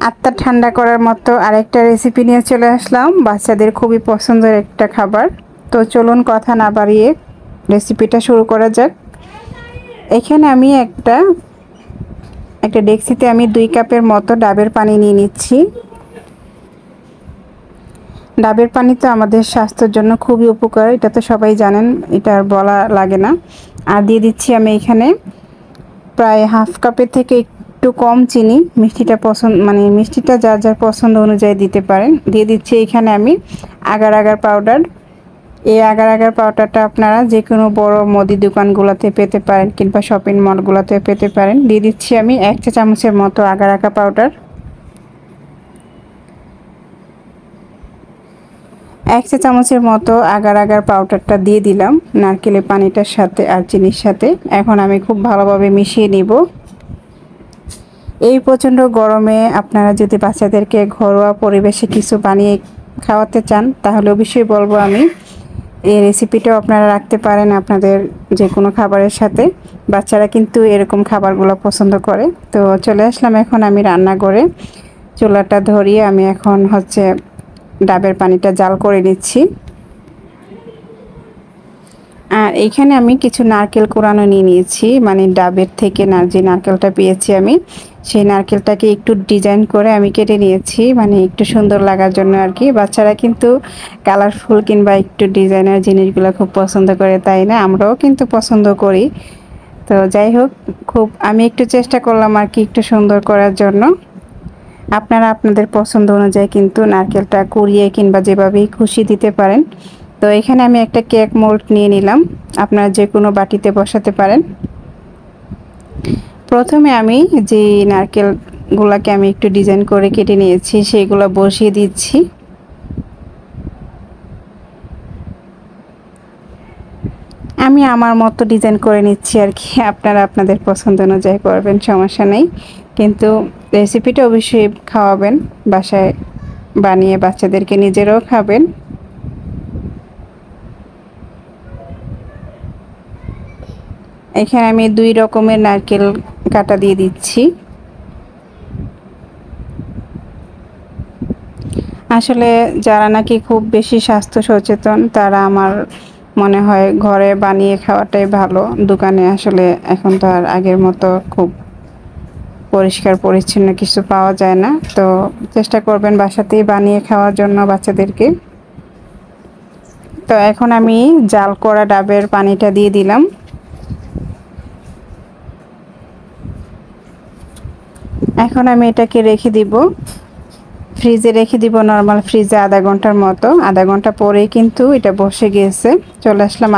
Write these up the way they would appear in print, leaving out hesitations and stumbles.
আত্মা ঠান্ডা করার মতো আরেকটা রেসিপি নিয়ে চলে আসলাম, বাচ্চাদের খুবই পছন্দের একটা খাবার। তো চলুন কথা না বাড়িয়ে রেসিপিটা শুরু করা যাক। এখানে আমি একটা ডেক্সিতে আমি 2 কাপের মতো ডাবের পানি নিয়ে নিচ্ছি। ডাবের পানি তো আমাদের স্বাস্থ্যের জন্য খুবই উপকার, এটা তো সবাই জানেন, এটা আর বলা লাগে না। আর দিয়ে দিচ্ছি আমি এখানে প্রায় হাফ কাপের থেকে একটু কম চিনি। মিষ্টিটা মিষ্টিটা যার যার পছন্দ অনুযায়ী দিতে পারেন। দিয়ে দিচ্ছি এখানে আমি আগার আগার পাউডার। এই আগার আগার পাউডারটা আপনারা যে কোনো বড় মুদি দোকানগুলোতে পেতে পারেন কিংবা শপিং মলগুলোতে পেতে পারেন। দিয়ে দিচ্ছি আমি 1 চা চামচের মতো আগার আগার পাউডার। 1 চা চামচের মতো আগার আগার পাউডারটা দিয়ে দিলাম নারকেলের পানিটার সাথে আর চিনির সাথে। এখন আমি খুব ভালোভাবে মিশিয়ে নিব। এই প্রচণ্ড গরমে আপনারা যদি বাচ্চাদেরকে ঘরোয়া পরিবেশে কিছু বানিয়ে খাওয়াতে চান তাহলে অবশ্যই বলবো আমি এই রেসিপিটাও আপনারা রাখতে পারেন আপনাদের যে কোনো খাবারের সাথে। বাচ্চারা কিন্তু এরকম খাবারগুলো পছন্দ করে। তো চলে আসলাম এখন আমি রান্নাঘরে, চুলাটা ধরিয়ে আমি এখন ডাবের পানিটা জাল করে নিচ্ছি। আর এইখানে আমি কিছু নারকেল কোরানো নিয়ে নিয়েছি, ডাবের থেকে যে নারকেলটা পেয়েছি আমি সেই নারকেলটাকে একটু ডিজাইন করে আমি কেটে নিয়েছি, একটু সুন্দর লাগার জন্য আর কি। বাচ্চারা কিন্তু কালারফুল কিংবা একটু ডিজাইনার জিনিসগুলো খুব পছন্দ করে, তাই না? আমরাও কিন্তু পছন্দ করি। তো যাই হোক, আমি একটু চেষ্টা করলাম আর কি একটু সুন্দর করার জন্য। আপনারা আপনাদের পছন্দ অনুযায়ী কিন্তু নারকেলটা কুড়িয়ে কিংবা যেভাবেই খুশি দিতে পারেন। তো এখানে আমি একটা কেক মোল্ড নিয়ে নিলাম, আপনারা যে কোনো বাটিতে বসাতে পারেন। প্রথমে আমি যে নারকেলগুলোকে আমি একটু ডিজাইন করে কেটে নিয়েছি সেইগুলো বসিয়ে দিচ্ছি। আমি আমার মতো ডিজাইন করে নিচ্ছি আর কি, আপনারা আপনাদের পছন্দ অনুযায়ী করবেন, সমস্যা নেই। কিন্তু রেসিপিটা অবশ্যই খাওয়াবেন, বাসায় বানিয়ে বাচ্চাদেরকে নিজেরাও খাবেন। এখানে আমি 2 রকমের নারকেল কাটা দিয়ে দিচ্ছি। আসলে যারা নাকি খুব বেশি স্বাস্থ্য সচেতন তারা আমার মনে হয় ঘরে বানিয়ে খাওয়াটাই ভালো। দোকানে আসলে এখন তো আর আগের মতো খুব পরিষ্কার পরিচ্ছন্ন কিছু পাওয়া যায় না। তো চেষ্টা করবেন বাসাতেই বানিয়ে খাওয়ার জন্য বাচ্চাদেরকে। তো এখন আমি জাল করা ডাবের পানিটা দিয়ে দিলাম। এখন আমি এটাকে রেখে দিব, ফ্রিজে রেখে দিব, নর্মাল ফ্রিজে আধা ঘন্টার মতো। আধা ঘন্টা পরেই কিন্তু এটা বসে গিয়েছে। চলে আসলাম,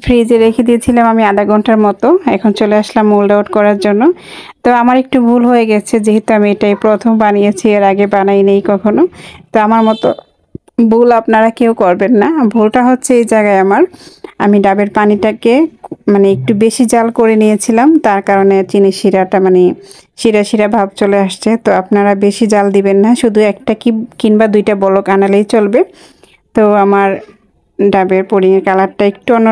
ফ্রিজে রেখে দিয়েছিলাম আমি আধা ঘন্টার মতো, এখন চলে আসলাম মোল্ড আউট করার জন্য। তো আমার একটু ভুল হয়ে গেছে, যেহেতু আমি এটাই প্রথম বানিয়েছি, এর আগে বানাই নেই কখনো। তো আমার মতো ভুল আপনারা কেউ করবেন না। ভুলটা হচ্ছে এই জায়গায় আমি ডাবের পানিটাকে একটু বেশি জাল করে নিয়েছিলাম, তার কারণে চিনি শিরাটা শিরা শিরা ভাব চলে আসছে। তো আপনারা বেশি জাল দিবেন না, শুধু একটা কিংবা 2টা বলক আনালেই চলবে। তো আমার ডাবের পুডিংয়ের কালারটা একটু অন্য